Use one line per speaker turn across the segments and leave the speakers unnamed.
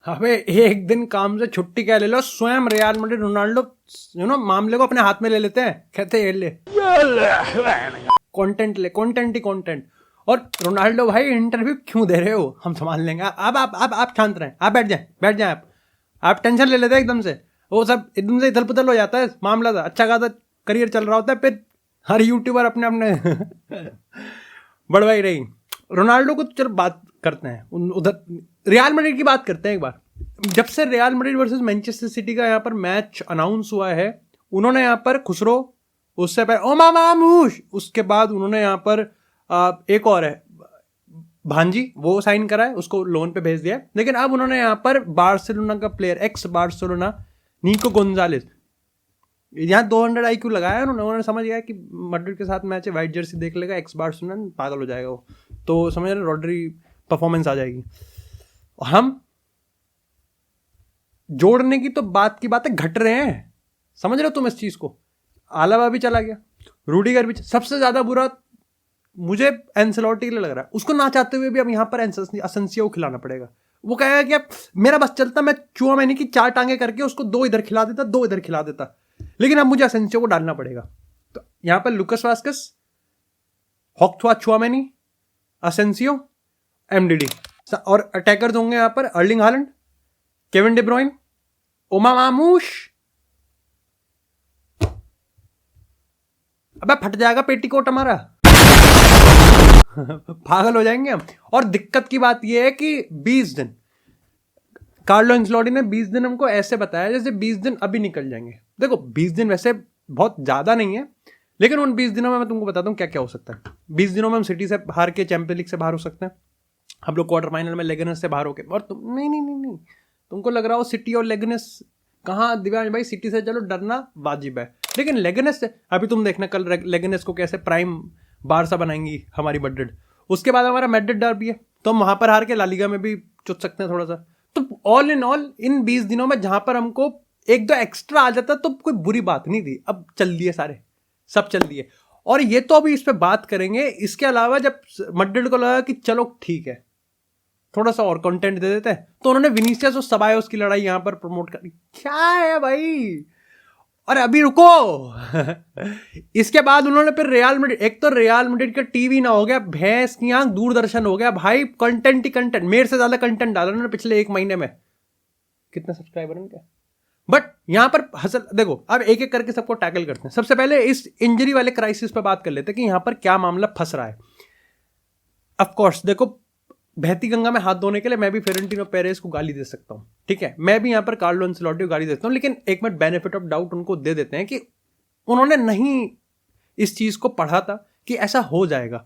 अबे एक दिन काम से छुट्टी क्या ले लो, स्वयं रियल मैड्रिड रोनाल्डो मामले को अपने हाथ में ले लेते हैं, कहते हैं ले कंटेंट ले, कंटेंट ही कंटेंट। और रोनाल्डो भाई इंटरव्यू क्यों दे रहे हो, हम संभाल लेंगे, आप शांत रहें, आप बैठ जाएं आप टेंशन ले लेते हैं एकदम से, वो सब एकदम से इधल पुधल हो जाता है मामला था, अच्छा खासा करियर चल रहा होता है, फिर हर यूट्यूबर अपने अपने बढ़वाई रही। रोनाल्डो को तो चलो बात करते हैं, उधर रियल मैड्रिड की बात करते हैं एक बार। जब से real Madrid versus Manchester city का यहाँ पर मैच अनाउंस हुआ है, उन्होंने यहाँ पर खुसरो, उससे पहले ओमा मामूश, उसके बाद उन्होंने यहाँ पर एक और है भांजी, वो साइन करा है, उसको लोन पे भेज दिया है। लेकिन अब उन्होंने यहाँ पर बार्सिलोना का प्लेयर, एक्स बार्सिलोना निको गोंजालेस, यहाँ 200 IQ लगाया उन्होंने समझ गया कि मैड्रिड के साथ मैच है, व्हाइट जर्सी देख लेगा एक्स बार्सिलोना, पागल हो जाएगा वो, तो समझ रहे रॉड्री परफॉर्मेंस आ जाएगी। हम जोड़ने की तो बात की बातें घट रहे हैं, समझ रहे हो तुम इस चीज को। आलाबा भी चला गया, रूडिगर भी, सबसे ज्यादा बुरा मुझे एंसेलोटी के लिए लग रहा है, उसको ना चाहते हुए भी अब यहाँ पर असेंसियो को खिलाना पड़ेगा। वो कहेगा कि अब मेरा बस चलता, मैं चुआमेनी की 4 टांगे करके उसको 2 इधर खिला देता, 2 इधर खिला देता, लेकिन अब मुझे असेंसियो को डालना पड़ेगा। तो यहाँ पर लुकास वास्केस, हॉक्थवा चुआमेनी, असेंसियो, एमडीडी, और अटैकर्स होंगे यहाँ पर Erling Haaland, Kevin De Bruyne, Omar Marmoush. अबे फट जाएगा पेटीकोट हमारा पागल हो जाएंगे हम। और दिक्कत की बात यह है कि 20 दिन कार्लो एंचेलोटी ने 20 दिन हमको ऐसे बताया जैसे 20 दिन अभी निकल जाएंगे। देखो 20 दिन वैसे बहुत ज्यादा नहीं है, लेकिन उन 20 दिनों में मैं तुमको बताता हूँ क्या क्या हो सकता है। 20 दिनों में हम सिटी से हार के चैंपियन लीग से बाहर हो सकते हैं, हम लोग क्वार्टर फाइनल में लेगनेस से बाहर हो के, और तुम नहीं, तुमको लग रहा हो सिटी और लेगनेस कहाँ, दिव्यांश भाई सिटी से चलो डरना वाजिब है, लेकिन लेगनेस से अभी तुम देखना कल लेगनेस को कैसे प्राइम बारसा बनाएंगी हमारी मैड्रिड। उसके बाद हमारा मैड्रिड डर्बी है, तो हम वहां पर हार के ला लीगा में भी चुट सकते हैं थोड़ा सा। तो ऑल इन ऑल इन 20 दिनों में जहां पर हमको 1-2 एक्स्ट्रा आ जाता तो कोई बुरी बात नहीं थी, अब चल दिए सारे, सब चल दिए। और ये तो अभी इस पे बात करेंगे। इसके अलावा जब मैड्रिड को लगा कि चलो ठीक है थोड़ा सा और कंटेंट दे देते हैं, तो उन्होंने विनीसियस और सबायोस की लड़ाई यहां पर प्रमोट करी। क्या है भाई, और अभी रुको इसके बाद उन्होंने फिर रियल मैड्रिड, एक तो रियल मैड्रिड का टीवी ना हो गया, भैंस की आंख दूरदर्शन हो गया भाई, कंटेंट ही कंटेंट, मेरे से ज्यादा कंटेंट डाला उन्होंने पिछले 1 महीने में। कितने सब्सक्राइबर हैं क्या, बट यहां पर हसल, देखो अब एक एक करके सबको टैकल करते हैं। सबसे पहले इस इंजरी वाले क्राइसिस पर बात कर लेते हैं कि यहां पर क्या मामला फंस रहा है। ऑफकोर्स देखो बहती गंगा में हाथ धोने के लिए मैं भी फ्लोरेंटिनो पेरेज को गाली दे सकता हूं, ठीक है, मैं भी यहां पर कार्लो एंचेलोटी को गाली देता हूं, लेकिन एक मिनट बेनिफिट ऑफ डाउट उनको दे देते हैं कि उन्होंने नहीं इस चीज को पढ़ा था कि ऐसा हो जाएगा,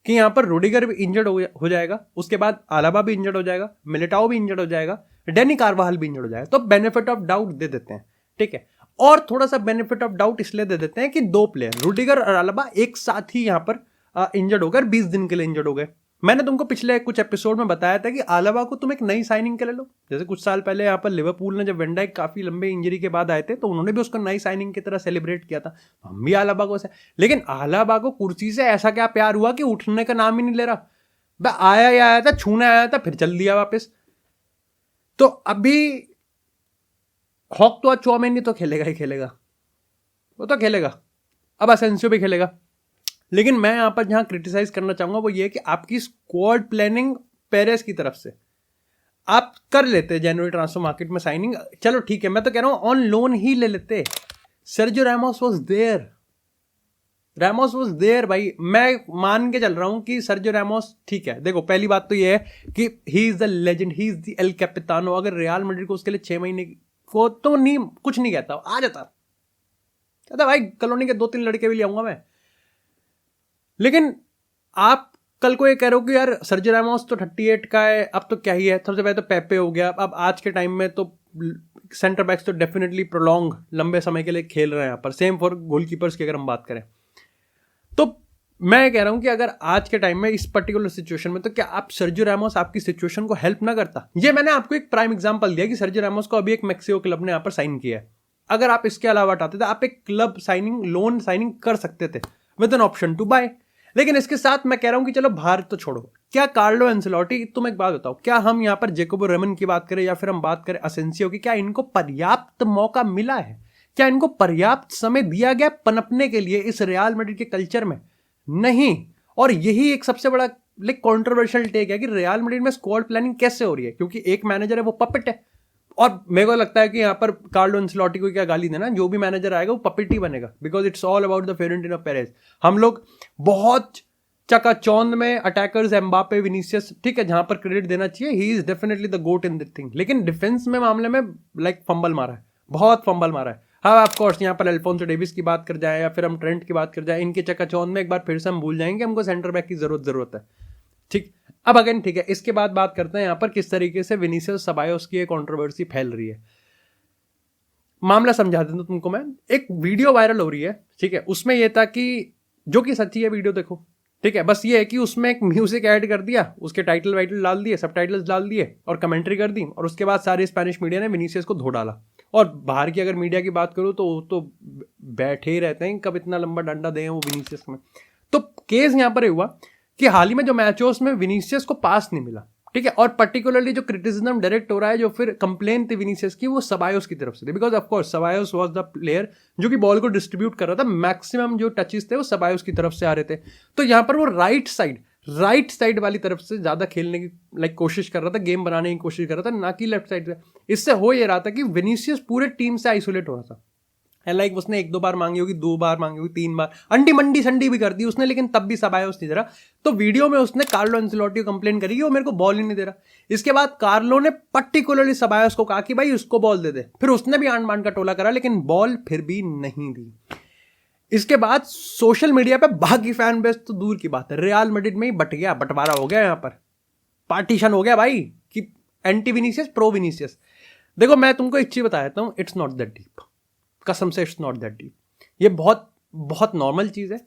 कि यहां पर रूडिगर भी इंजर्ड हो जाएगा, उसके बाद आलाबा भी इंजर्ड हो जाएगा, मिलिटाओ भी इंजर्ड हो जाएगा, डेनी कार्वाहल भी इंजर्ड हो जाएगा, तो बेनिफिट ऑफ डाउट दे देते हैं, ठीक है। और थोड़ा सा बेनिफिट ऑफ डाउट इसलिए दे देते हैं कि 2 प्लेयर रूडिगर और आलाबा एक साथ ही यहां पर इंजर्ड हो गए, 20 दिन के लिए इंजर्ड हो गए। मैंने तुमको पिछले कुछ एपिसोड में बताया था कि आलाबा को तुम एक नई साइनिंग के ले लो, जैसे कुछ साल पहले यहाँ पर लिवरपूल ने जब वैन डाइक काफी लंबे इंजरी के बाद आए थे तो उन्होंने भी उसको नई साइनिंग की तरह सेलिब्रेट किया था, हम भी आलाबा को, लेकिन आलाबा को कुर्सी से ऐसा क्या प्यार हुआ कि उठने का नाम ही नहीं ले रहा, आया ही आया था, छूने आया था, फिर चल दिया वापस। तो अभी हॉक तो चौमेनी तो खेलेगा ही खेलेगा, वो तो खेलेगा, अब असेंसियो भी खेलेगा। लेकिन मैं यहां पर जहां क्रिटिसाइज करना चाहूंगा वो ये कि आपकी स्क्वाड प्लानिंग पेरेस की तरफ से आप कर लेते जनवरी ट्रांसफर मार्केट में साइनिंग, चलो ठीक है, मैं तो कह रहा हूं ऑन लोन ही ले लेते। सर्जियो रैमोस वाज देयर भाई, मैं मान के चल रहा हूं कि सर्जियो रैमोस ठीक है। देखो पहली बात तो ये है कि he is the legend, he is the El Capitano, अगर रियल मैड्रिड को उसके लिए 6 महीने को तो नहीं कुछ नहीं कहता, आ जाता, कहता भाई कॉलोनी के 2-3 लड़के भी ले आऊंगा मैं। लेकिन आप कल को ये कह रहे हो कि यार सर्जियो रैमोस तो 38 का है, अब तो क्या ही है, सबसे पहले तो पेपे हो गया, अब आज के टाइम में तो सेंटर बैक्स तो डेफिनेटली प्रोलॉन्ग लंबे समय के लिए खेल रहे हैं यहाँ पर, सेम फॉर गोलकीपर्स की अगर हम बात करें। तो मैं कह रहा हूं कि अगर आज के टाइम में इस पर्टिकुलर सिचुएशन में, तो क्या आप सर्जियो रैमोस आपकी सिचुएशन को हेल्प ना करता। ये मैंने आपको एक प्राइम एग्जांपल दिया कि सर्जियो रैमोस को अभी एक मैक्सिको क्लब ने यहाँ पर साइन किया है, अगर आप इसके अलावा हटाते थे आप एक क्लब साइनिंग, लोन साइनिंग कर सकते थे with an option to buy. लेकिन इसके साथ मैं कह रहा हूं कि चलो बाहर तो छोड़ो, क्या कार्लो एंसेलोटी, तुम एक बात बताओ, क्या हम यहाँ पर जेकोबो रेमन की बात करें या फिर हम बात करें असेंसियो की, क्या इनको पर्याप्त मौका मिला है? क्या इनको पर्याप्त समय दिया गया पनपने के लिए इस रियल मैड्रिड के कल्चर में? नहीं। और यही एक सबसे बड़ा कंट्रोवर्शियल टेक है कि रियल मैड्रिड में स्क्वाड प्लानिंग कैसे हो रही है, क्योंकि एक मैनेजर है वो पपेट है। और मेरे को लगता है कि यहाँ पर कार्लो एंसेलोटी को क्या गाली देना, जो भी मैनेजर आएगा वो पपेट ही बनेगा, because it's all about the Florentino Perez. हम लोग बहुत चकाचौंध में अटैकर्स एम्बापे, विनीसियस, ठीक है, जहां पर क्रेडिट देना चाहिए, he is definitely the GOAT in this thing, लेकिन डिफेंस में मामले में फंबल मारा है, बहुत फंबल मारा है। हाँ ऑफ कोर्स यहाँ पर अल्फोंसो डेविस की बात कर जाए या फिर हम ट्रेंट की बात कर जाए, इनके चकाचौंध में एक बार फिर से हम भूल जाएंगे हमको सेंटर बैक की जरूरत है। ठीक, अब अगेन ठीक है, इसके बाद बात करते हैं यहाँ पर किस तरीके से विनीसियस सबायोस की एक कंट्रोवर्सी फैल रही है। मामला समझा देता हूं तुमको मैं। एक वीडियो वायरल हो रही है, ठीक है, उसमें यह था कि, जो कि सच्ची है वीडियो, देखो ठीक है, बस ये है कि उसमें एक म्यूजिक ऐड कर दिया, उसके टाइटल वाइटल डाल दिए, सब टाइटल्स डाल दिए और कमेंट्री कर दी, और उसके बाद सारी स्पेनिश मीडिया ने विनीसियस को धो डाला। और बाहर की अगर मीडिया की बात करूँ तो बैठे ही रहते हैं, कब इतना लंबा डंडा दें वो विनीसियस में। तो केस यहाँ पर हुआ कि हाल ही में जो मैच हो उसमें विनीसियस को पास नहीं मिला, ठीक है, और पर्टिकुलरली जो क्रिटिसिज्म डायरेक्ट हो रहा है, जो फिर कंप्लेन थी विनीसियस की, वो सबायोस की तरफ से थी, because of course सबायोस was the player जो कि बॉल को डिस्ट्रीब्यूट कर रहा था, मैक्सिमम जो टचेस थे वो सबायोस की तरफ से आ रहे थे। तो यहाँ पर वो राइट साइड वाली तरफ से ज्यादा खेलने की कोशिश कर रहा था, गेम बनाने की कोशिश कर रहा था, ना कि लेफ्ट साइड से। इससे हो ये रहा था कि विनीसियस पूरे टीम से आइसोलेट हो रहा था। उसने 1-2 बार मांगी होगी, 2 बार मांगी होगी, 3 बार, अंडी मंडी संडी भी कर दी उसने, लेकिन तब भी सबायोस नहीं दे रहा। तो वीडियो में उसने कार्लो एंसेलोटी को कंप्लेन करी कि वो मेरे को बॉल ही नहीं दे रहा। इसके बाद कार्लो ने पर्टिकुलरली सबायोस को कहा कि भाई उसको बॉल दे दे, फिर उसने भी आंड बांड का टोला करा, लेकिन बॉल फिर भी नहीं दी। इसके बाद सोशल मीडिया पे बाकी फैन बेस तो दूर की बात है, रियल मैड्रिड में ही बंटवारा हो गया, यहाँ पर पार्टीशन हो गया भाई, कि एंटी विनीसियस, प्रो विनीसियस। देखो मैं तुमको एक चीज बता देता हूं, इट्स नॉट दैट डीप, कसम से इट्स नॉट दैट डीप। ये बहुत बहुत नॉर्मल चीज है।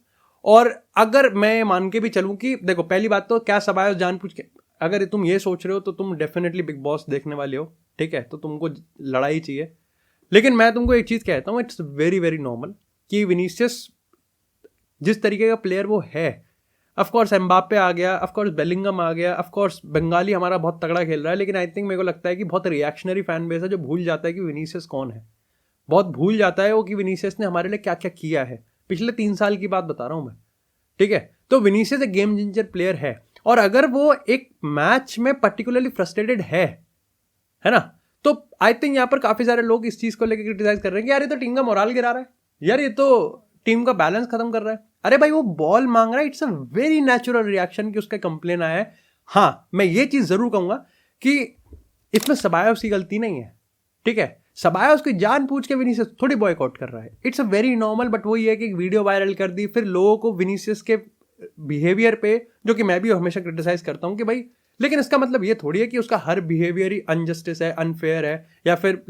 और अगर मैं मान के भी चलूं कि देखो, पहली बात तो क्या सबायोस जानबूझ के, अगर तुम ये सोच रहे हो तो तुम डेफिनेटली बिग बॉस देखने वाले हो, ठीक है, तो तुमको लड़ाई चाहिए। लेकिन मैं तुमको एक चीज कहता हूं, इट्स वेरी वेरी नॉर्मल कि विनीसियस जिस तरीके का प्लेयर वो है, ऑफकोर्स एम्बापे आ गया, ऑफकोर्स बेलिंगम आ गया, ऑफकोर्स बंगाली हमारा बहुत तगड़ा खेल रहा है, लेकिन आई थिंक मेरे को लगता है कि बहुत रिएक्शनरी फैन बेस है जो भूल जाता है कि विनीसियस कौन है, बहुत भूल जाता है वो कि विनीसियस ने हमारे लिए क्या क्या किया है। पिछले 3 साल की बात बता रहा हूं मैं, ठीक है। तो विनीसियस एक गेम चेंजर प्लेयर है, और अगर वो एक मैच में पर्टिकुलरली फ्रस्ट्रेटेड है ना, तो आई थिंक यहां पर काफी सारे लोग इस चीज को लेकर क्रिटिसाइज कर रहे हैं कि यार ये तो टीम का मोराल गिरा रहा है, यार ये तो टीम का बैलेंस खत्म कर रहा है। अरे भाई वो बॉल मांग रहा है, it's a very natural reaction कि उसका कंप्लेन आया है। हाँ मैं ये चीज जरूर कहूंगा कि इसमें सबायोस की गलती नहीं है, ठीक है, सबायोस की जान पूछ के विनीसियस थोड़ी बॉयकॉट कर रहा है, it's a very normal. But वो ये है कि वीडियो वायरल कर दी, फिर लोगों को विनीसियस के बिहेवियर पे, जो कि मैं भी हमेशा क्रिटिसाइज करता हूं कि भाई, लेकिन इसका मतलब ये थोड़ी है कि उसका हर बिहेवियर ही अनजस्टिस है, अनफेयर है, या फिर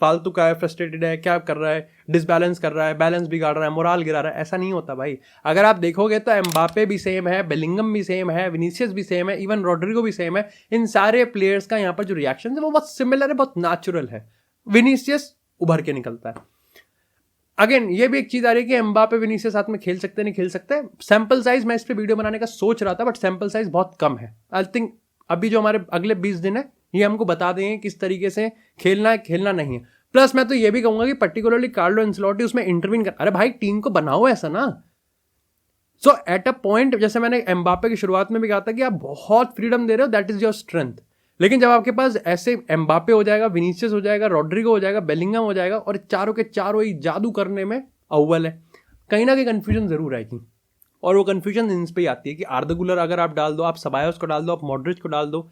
फालतू का है, फ्रस्ट्रेटेड है, क्या कर रहा है, डिसबैलेंस कर रहा है, बैलेंस बिगाड़ रहा है, मोराल गिरा रहा है। ऐसा नहीं होता भाई। अगर आप देखोगे तो एम्बापे भी सेम है, बेलिंगम भी सेम है, विनीसियस भी सेम है, इवन रॉड्रिगो भी सेम है। इन सारे प्लेयर्स का यहाँ पर जो रिएक्शन है वो बहुत सिमिलर है, बहुत नेचुरल है। विनीसियस उभर के निकलता है। अगेन ये भी एक चीज आ रही है कि एम्बापे विनीसियस साथ में खेल सकते नहीं खेल सकते। सैंपल साइज मैं इस पे वीडियो बनाने का सोच रहा था, बट सैंपल साइज बहुत कम है। आई थिंक अभी जो हमारे अगले 20 दिन है ये हमको बता देंगे किस तरीके से खेलना है, खेलना नहीं है। प्लस मैं तो ये भी कहूंगा कि पर्टिकुलरली कार्लो एंसेलोटी उसमें इंटरवीन कर, अरे भाई टीम को बनाओ ऐसा ना। सो एट अ पॉइंट, जैसे मैंने एम्बापे की शुरुआत में भी कहा था कि आप बहुत फ्रीडम दे रहे हो, दैट इज योर स्ट्रेंथ। लेकिन जब आपके पास ऐसे एम्बापे हो जाएगा, विनीसियस हो जाएगा, रॉड्रिगो हो जाएगा, बेलिंगम हो जाएगा, और चारों के चारों ही जादू करने में अव्वल है, कहीं ना कहीं कंफ्यूजन जरूर आएगी। और वो कंफ्यूजन इन पे आती है कि आर्दा गुलर अगर आप डाल दो, आप सबायोस को डाल दो, आप मॉड्रिच को डाल दो।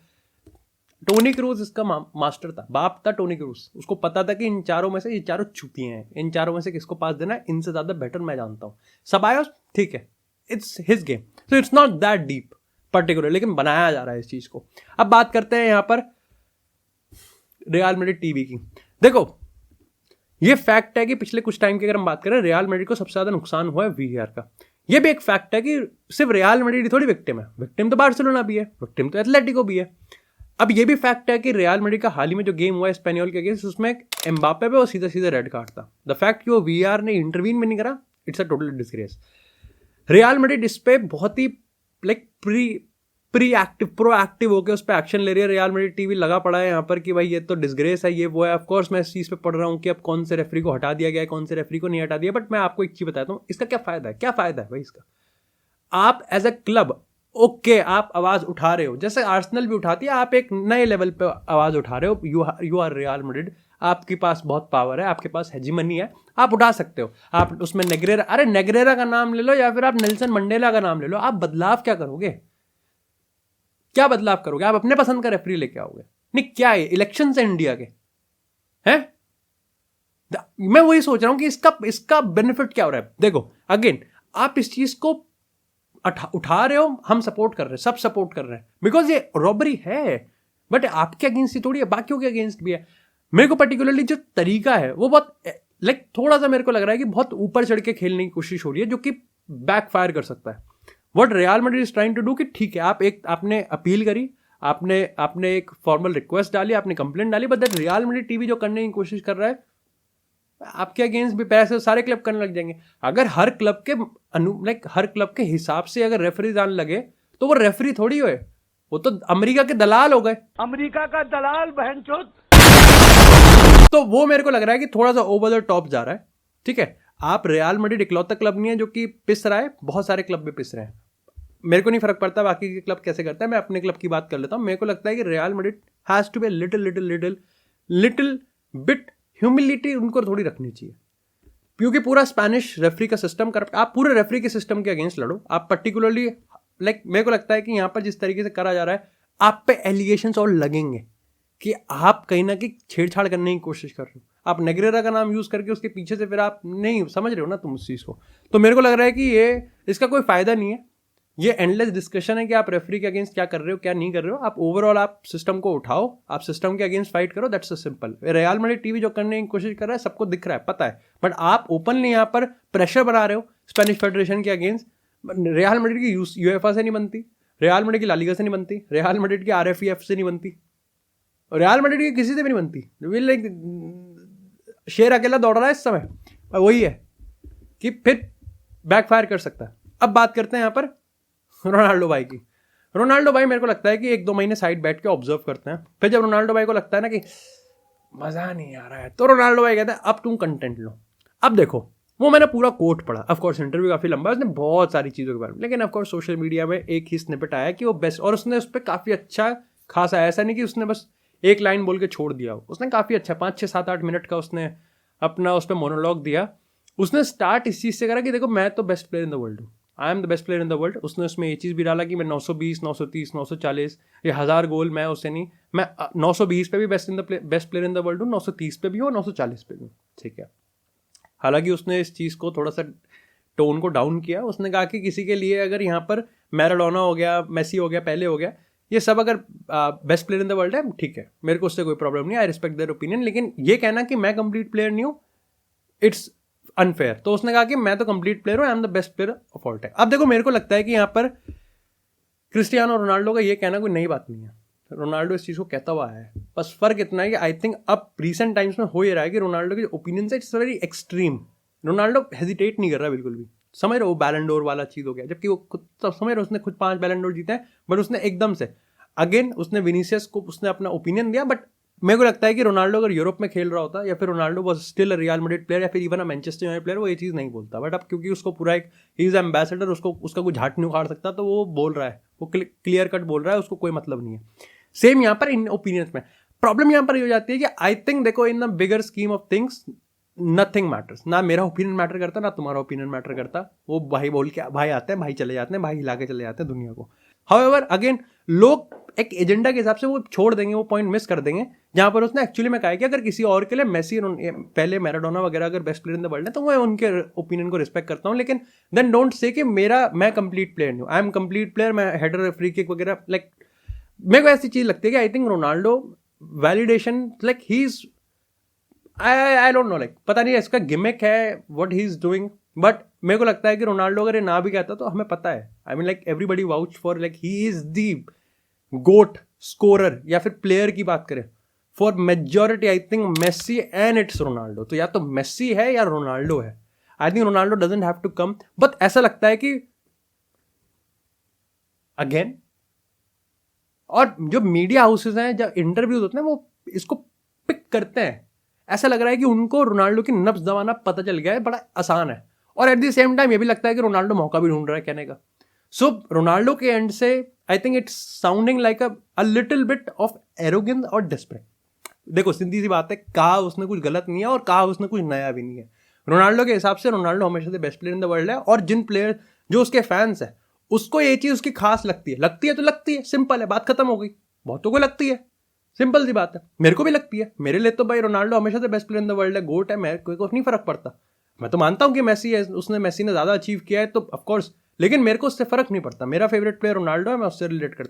टोनी क्रूज इसका मास्टर था, बाप था टोनी क्रूज। उसको पता था कि इन चारों में से ये चारों छुपिए हैं, इन चारों में से किसको पास देना है, इनसे ज्यादा बेटर मैं जानता हूं। सबायोस ठीक है, it's his game, so it's not that deep particular, लेकिन बनाया जा रहा है इस चीज को। अब बात करते हैं यहां पर रियल मैड्रिड टीवी की। देखो ये फैक्ट है कि पिछले कुछ टाइम की अगर हम बात करें, रियल मैड्रिड को सबसे ज्यादा नुकसान हुआ है वीआर का। ये भी एक फैक्ट है कि सिर्फ रियल मैड्रिड थोड़ी विक्टिम है, विक्टिम तो बार्सिलोना भी है, विक्टिम तो एथलेटिको भी है। अब ये भी फैक्ट है कि रियल मैड्रिड का हाल ही में जो गेम हुआ है स्पेनियोल के अगेंस्ट, उसमें एम्बापे पे वो सीधा सीधा रेड कार्ड था। द फैक्ट कि वो वीआर ने इंटरवीन भी नहीं करा, it's a total disgrace. Real Madrid इस पे बहुत ही प्रोएक्टिव होकर उस पर एक्शन ले रही है। रियल मैड्रिड टीवी लगा पड़ा है यहाँ पर कि भाई ये तो डिसग्रेस है, ये वो है। ऑफकोर्स मैं इस चीज़ पे पढ़ रहा हूँ कि अब कौन से रेफरी को हटा दिया गया है, कौन से रेफरी को नहीं हटा दिया। बट मैं आपको एक चीज़ बताता हूँ, इसका क्या फ़ायदा है? क्या फ़ायदा है भाई इसका? आप एज अ क्लब ओके आप आवाज़ उठा रहे हो, जैसे आर्सेनल भी उठाती है, आप एक नए लेवल पे आवाज़ उठा रहे हो। यू आर रियल मैड्रिड, आपके पास बहुत पावर है, आपके पास हेजिमनी है, आप उठा सकते हो। आप उसमें नेग्रेरा, अरे नेग्रेरा का नाम ले लो या फिर आप नेल्सन मंडेला का नाम ले लो। आप बदलाव क्या करोगे? क्या बदलाव करोगे? आप अपने पसंद का रेफरी लेके आओगे? नहीं, क्या है इलेक्शन से इंडिया के हैं? मैं वही सोच रहा हूं कि इसका बेनिफिट क्या हो रहा है। देखो अगेन, आप इस चीज को उठा रहे हो, हम सपोर्ट कर रहे हैं, सब सपोर्ट कर रहे हैं, बिकॉज ये रॉबरी है। बट आपके अगेंस्ट ही थोड़ी है, बाकियों के अगेंस्ट भी है। मेरे को पर्टिकुलरली जो तरीका है वो बहुत थोड़ा सा मेरे को लग रहा है कि बहुत ऊपर चढ़ के खेलने की कोशिश हो रही है, जो कि बैकफायर कर सकता है। What Real Madrid is trying to do कि ठीक है, आपने अपील करी, आपने एक फॉर्मल रिक्वेस्ट डाली, आपने कंप्लेंट डाली, but that real Madrid TV जो करने की कोशिश कर रहा है आपके अगेंस्ट भी पैसे सारे क्लब करने लग जाएंगे। अगर हर क्लब के हिसाब से अगर रेफरी आने लगे तो वो रेफरी थोड़ी होए, वो तो अमेरिका के दलाल हो गए। अमेरिका का दलाल बहनचोद। तो वो मेरे को लग रहा है कि थोड़ा सा ओवर द टॉप जा रहा है। ठीक है, आप रियल मैड्रिड इकलौता क्लब नहीं है जो कि पिस रहा है, बहुत सारे क्लब भी पिस रहे हैं। मेरे को नहीं फर्क पड़ता बाकी के क्लब कैसे करता है, मैं अपने क्लब की बात कर लेता हूँ। मेरे को लगता है कि Real Madrid has to be little bit humility उनको थोड़ी रखनी चाहिए, क्योंकि पूरा स्पेनिश रेफरी का सिस्टम कर, आप पूरे रेफरी के सिस्टम के अगेंस्ट लड़ो। आप पर्टिकुलरली मेरे को लगता है कि यहाँ पर जिस तरीके से करा जा रहा है, आप पे एलिगेशंस और लगेंगे कि आप कहीं ना कहीं छेड़छाड़ करने की कोशिश कर रहे हो। आप नेग्रेरा का नाम यूज करके उसके पीछे से फिर आप नहीं समझ रहे हो ना तुम उस चीज़ को। तो मेरे को लग रहा है कि इसका कोई फायदा नहीं है। ये एंडलेस डिस्कशन है कि आप रेफरी के अगेंस्ट क्या कर रहे हो, क्या नहीं कर रहे हो। आप ओवरऑल आप सिस्टम को उठाओ, आप सिस्टम के अगेंस्ट फाइट करो, that's so simple. Real Madrid TV जो करने की कोशिश कर रहा है सबको दिख रहा है, पता है, बट आप ओपनली यहाँ पर प्रेशर बना रहे हो स्पेनिश फेडरेशन के अगेंस्ट। रियल मैड्रिड की यूएफए से नहीं बनती, रियल मैड्रिड की ला लीगा से नहीं बनती, रियल मैड्रिड की आरएफईएफ से नहीं बनती, रियल मैड्रिड की किसी से भी नहीं बनती। शेर अकेला दौड़ रहा है इस समय, वही है कि फिर बैकफायर कर सकता है। अब बात करते हैं यहाँ पर रोनाल्डो भाई की। रोनाल्डो भाई मेरे को लगता है कि 1-2 महीने साइड बैठ के ऑब्जर्व करते हैं, फिर जब रोनाल्डो भाई को लगता है ना कि मजा नहीं आ रहा है, तो रोनाल्डो भाई कहता है अब तुम कंटेंट लो। अब देखो, वो मैंने पूरा कोट पढ़ा, ऑफकोर्स इंटरव्यू काफी लंबा है, उसने बहुत सारी चीजों के बारे में, लेकिन ऑफकोर्स सोशल मीडिया में एक ही स्निपेट आया कि वो बेस्ट, और उसने उस पर काफी अच्छा खासा, ऐसा नहीं कि उसने बस एक लाइन बोल के छोड़ दिया, उसने काफी अच्छा 5-6-7-8 मिनट का उसने अपना उस पर मोनोलॉग दिया। उसने स्टार्ट इस चीज से करा कि देखो मैं तो best player in the world हूँ, I am the best player in the world. उसने उसमें ये चीज़ भी डाला कि मैं 920, 930, 940 ये 1000 गोल मैं उससे नहीं, मैं 920 पे भी best player in the world हूँ, 930 पे भी हूँ, 940 पे भी हूँ। ठीक है, हालांकि उसने इस चीज़ को थोड़ा सा टोन को डाउन किया। उसने कहा कि किसी के लिए अगर यहाँ पर मैराडोना हो गया, मेसी हो गया, पहले हो गया, ये सब अगर best player in the world है, ठीक है, मेरे को उससे कोई प्रॉब्लम नहीं, आई रिस्पेक्ट देयर ओपिनियन, लेकिन ये कहना कि मैं कंप्लीट प्लेयर नहीं हूँ, इट्स अनफेयर। तो उसने कहा कि मैं तो कंप्लीट प्लेयर हूं, आई am the best player of all time. अब देखो, मेरे को लगता है कि यहाँ पर क्रिस्टियानो रोनाल्डो का ये कहना कोई नई बात नहीं है, रोनाल्डो इस चीज़ को कहता हुआ है। बस फर्क इतना है कि आई थिंक अब रिसेंट टाइम्स में हो ये रहा है कि रोनाल्डो के ओपिनियन से it's very extreme. Ronaldo hesitate नहीं कर रहा बिल्कुल भी, समझ रहे हो, बैलन डोर वाला चीज़ हो गया, जबकि वो खुद समझ रहे, उसने खुद 5 बैलन डोर जीते हैं, बट उसने एकदम से अगेन उसने विनीसियस को उसने अपना ओपिनियन दिया। बट मेरे को लगता है कि रोनाल्डो अगर यूरोप में खेल रहा होता, या फिर Ronaldo was still a real Madrid player, या फिर इवन अ मैनचेस्टर यूनाइटेड प्लेयर, वो ये चीज़ नहीं बोलता। बट अब क्योंकि उसको पूरा एक ही इज एम्बेसडर, उसका कोई झाट नहीं उखाड़ सकता, तो वो बोल रहा है, वो क्लियर कट बोल रहा है, उसको कोई मतलब नहीं है। सेम यहाँ पर इन ओपिनियंस में प्रॉब्लम यहाँ पर ये हो जाती है कि आई थिंक देखो, in the bigger scheme of things nothing matters. ना मेरा ओपिनियन मैटर करता, ना तुम्हारा ओपिनियन मैटर करता। वो भाई बोल के भाई आते हैं, भाई चले जाते हैं, भाई हिला के चले जाते हैं दुनिया को। हाउएवर अगेन, लोग एक एजेंडा के हिसाब से वो छोड़ देंगे, वो पॉइंट मिस कर देंगे जहां पर उसने एक्चुअली में कहा कि अगर किसी और के लिए मेसी, पहले मैराडोना वगैरह अगर best player in the world है, तो मैं उनके ओपिनियन को रिस्पेक्ट करता हूं, लेकिन देन डोंट से कि मैं कंप्लीट प्लेयर नहीं हूं, आई एम कंप्लीट प्लेयर, मैं हेडर, फ्री किक वगैरह। लाइक मेरे को ऐसी चीज लगती है कि आई think Ronaldo validation, like he is, I don't know, like पता नहीं इसका गिमिक है what he is doing, but मेरे को लगता है कि रोनाल्डो अगर ये ना भी कहता तो हमें पता है, I mean like everybody vouch for, like he is the GOAT scorer, या फिर प्लेयर की बात करें for majority, I think Messi and it's Ronaldo. तो या तो मेसी है या रोनाल्डो है। I think Ronaldo doesn't have to come, but ऐसा लगता है कि अगेन और जो मीडिया हाउसेज हैं, जब इंटरव्यूज होते हैं, वो इसको पिक करते हैं, ऐसा लग रहा है कि उनको रोनाल्डो की नब्ज दबाना पता चल गया है, बड़ा आसान है। और एट द सेम टाइम ये भी लगता है कि रोनाल्डो मौका भी ढूंढ रहा है कहने का। सो रोनाल्डो के एंड से I think it's sounding like a little bit of arrogance और डेस्परेट। देखो सीधी सी बात है, कहा उसने कुछ गलत नहीं है और कहा उसने कुछ नया भी नहीं है। रोनाल्डो के हिसाब से रोनाल्डो हमेशा से best player in the world है, और जिन प्लेयर जो उसके फैंस है उसको ये चीज़ उसकी खास लगती है तो लगती है, सिंपल है, बात खत्म हो गई। बहुतों को लगती है, सिंपल सी बात है, मेरे को भी लगती है। मेरे लिए तो भाई रोनाल्डो हमेशा से best player in the world है, गोट है, मेरे को नहीं फर्क पड़ता। मैं तो मानता हूँ कि मेसी ने ज़्यादा अचीव किया है तो ऑफकोर्स, लेकिन मेरे को उससे फर्क नहीं पड़ता। मेरा फेवरेट प्लेयर रोनाल्डो है, मैं उससे रिलेट करता हूँ।